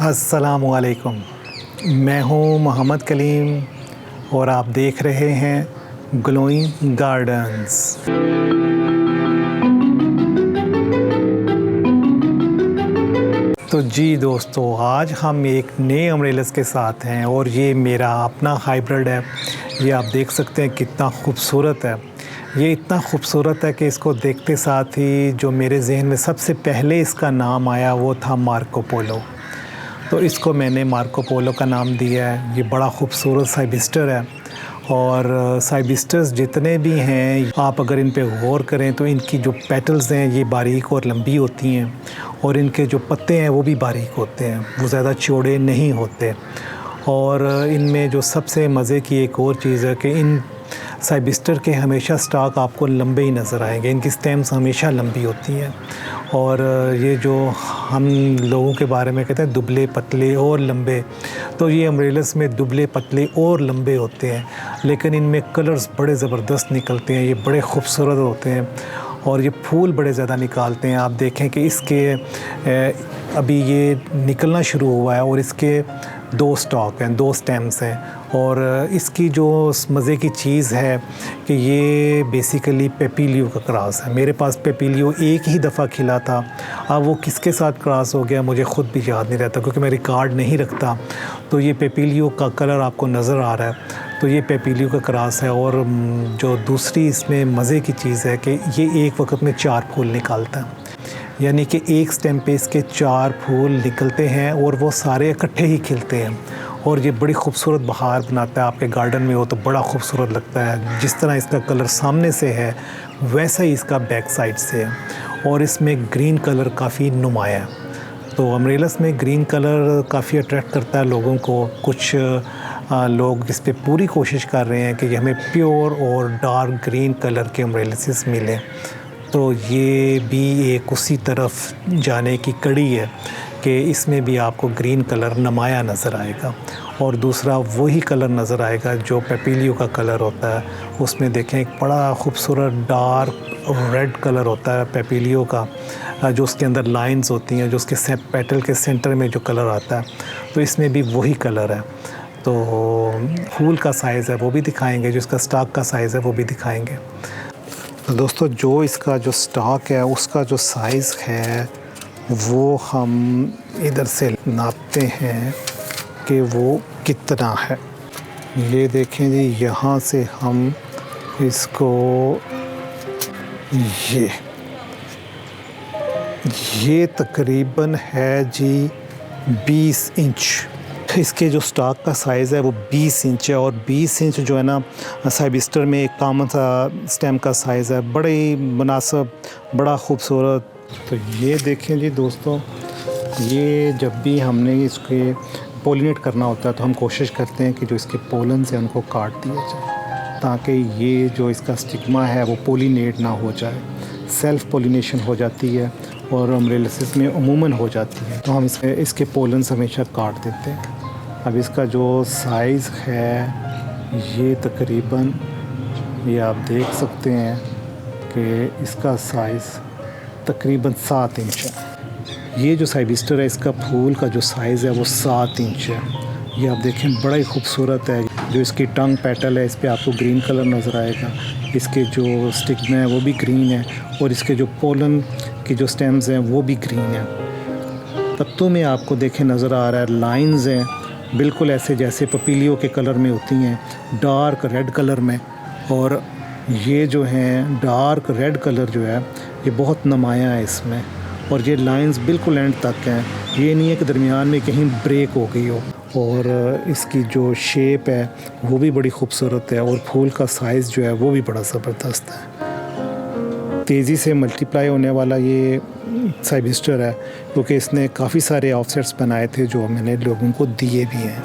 अस्सलामुअलैकुम। मैं हूँ मोहम्मद कलीम और आप देख रहे हैं ग्लोइंग गार्डन्स। तो जी दोस्तों, आज हम एक नए अम्ब्रेलास के साथ हैं और ये मेरा अपना हाइब्रिड है। ये आप देख सकते हैं कितना खूबसूरत है। ये इतना खूबसूरत है कि इसको देखते साथ ही जो मेरे जहन में सबसे पहले इसका नाम आया वो था मार्को पोलो। तो इसको मैंने मार्को पोलो का नाम दिया है। ये बड़ा खूबसूरत साइबिस्टर है और साइबिस्टर्स जितने भी हैं, आप अगर इन पे गौर करें तो इनकी जो पेटल्स हैं ये बारीक और लंबी होती हैं और इनके जो पत्ते हैं वो भी बारीक होते हैं, वो ज़्यादा चौड़े नहीं होते। और इनमें जो सबसे मज़े की एक और चीज़ है कि इन साइबिस्टर के हमेशा स्टॉक आपको लंबे ही नज़र आएंगे। इनकी स्टेम्स हमेशा लंबी होती हैं और ये जो हम लोगों के बारे में कहते हैं दुबले पतले और लंबे, तो ये अम्ब्रेलास में दुबले पतले और लंबे होते हैं, लेकिन इनमें कलर्स बड़े ज़बरदस्त निकलते हैं। ये बड़े खूबसूरत होते हैं और ये फूल बड़े ज़्यादा निकालते हैं। आप देखें कि इसके अभी ये निकलना शुरू हुआ है और इसके 2 स्टॉक हैं, 2 स्टेम्स हैं। और इसकी जो मज़े की चीज़ है कि ये बेसिकली पेपिलियो का क्रॉस है। मेरे पास पेपिलियो एक ही दफ़ा खिला था, अब वो किसके साथ क्रॉस हो गया मुझे ख़ुद भी याद नहीं रहता क्योंकि मैं रिकॉर्ड नहीं रखता। तो ये पेपिलियो का कलर आपको नज़र आ रहा है, तो ये पेपिलियो का क्रॉस है। और जो दूसरी इसमें मज़े की चीज़ है कि ये एक वक्त में 4 फूल निकालता है, यानी कि एक स्टेम पे इसके 4 फूल निकलते हैं और वो सारे इकट्ठे ही खिलते हैं और ये बड़ी खूबसूरत बहार बनाता है। आपके गार्डन में हो तो बड़ा खूबसूरत लगता है। जिस तरह इसका कलर सामने से है वैसा ही इसका बैक साइड से है और इसमें ग्रीन कलर काफ़ी नुमाया है। तो अम्ब्रेलास में ग्रीन कलर काफ़ी अट्रैक्ट करता है लोगों को। कुछ लोग इस पे पूरी कोशिश कर रहे हैं कि हमें प्योर और डार्क ग्रीन कलर के अम्ब्रेलास मिलें। तो ये भी एक उसी तरफ जाने की कड़ी है कि इसमें भी आपको ग्रीन कलर नुमाया नज़र आएगा और दूसरा वही कलर नज़र आएगा जो पेपिलियो का कलर होता है। उसमें देखें एक बड़ा खूबसूरत डार्क रेड कलर होता है पेपिलियो का, जो उसके अंदर लाइंस होती हैं, जो उसके पेटल के सेंटर में जो कलर आता है, तो इसमें भी वही कलर है। तो फूल का साइज़ है वो भी दिखाएंगे, जो इसका स्टॉक का साइज़ है वो भी दिखाएंगे। तो दोस्तों, जो इसका जो स्टॉक है उसका जो साइज़ है वो हम इधर से नापते हैं कि वो कितना है। ये देखें जी, यहाँ से हम इसको ये तकरीबन है जी 20 इंच। इसके जो स्टॉक का साइज़ है वो 20 इंच है और 20 इंच जो है ना साइबिस्टर में एक कॉमन सा स्टेम का साइज़ है। बड़े ही मुनासिब, बड़ा खूबसूरत। तो ये देखें जी दोस्तों, ये जब भी हमने इसके पोलिनेट करना होता है तो हम कोशिश करते हैं कि जो इसके पोलन से उनको काट दिया जाए ताकि ये जो इसका स्टिग्मा है वो पोलिनेट ना हो जाए। सेल्फ़ पोलिनेशन हो जाती है और अम्ब्रेलास में अमूमन हो जाती है, तो हम इसके पोलन्स हमेशा काट देते हैं। अब इसका जो साइज़ है ये तकरीबन, ये आप देख सकते हैं कि इसका साइज़ तकरीबन 7 इंच है। ये जो साइबिस्टर है इसका फूल का जो साइज़ है वो 7 इंच है। ये आप देखें बड़ा ही खूबसूरत है। जो इसकी टंग पेटल है इस पर आपको ग्रीन कलर नज़र आएगा। इसके जो स्टिग्मा है वो भी ग्रीन है और इसके जो पोलन की जो स्टेम्स हैं वो भी ग्रीन है। पत्तों में आपको देखें नज़र आ रहा है लाइंस हैं बिल्कुल ऐसे जैसे पपीलियो के कलर में होती हैं, डार्क रेड कलर में। और ये जो हैं डार्क रेड कलर जो है ये बहुत नुमाया है इसमें और ये लाइंस बिल्कुल एंड तक हैं। ये नहीं है कि दरमियान में कहीं ब्रेक हो गई हो। और इसकी जो शेप है वो भी बड़ी खूबसूरत है और फूल का साइज़ जो है वो भी बड़ा ज़बरदस्त है। तेज़ी से मल्टीप्लाई होने वाला ये साइबिस्टर है क्योंकि इसने काफ़ी सारे ऑफसेट्स बनाए थे जो मैंने लोगों को दिए भी हैं।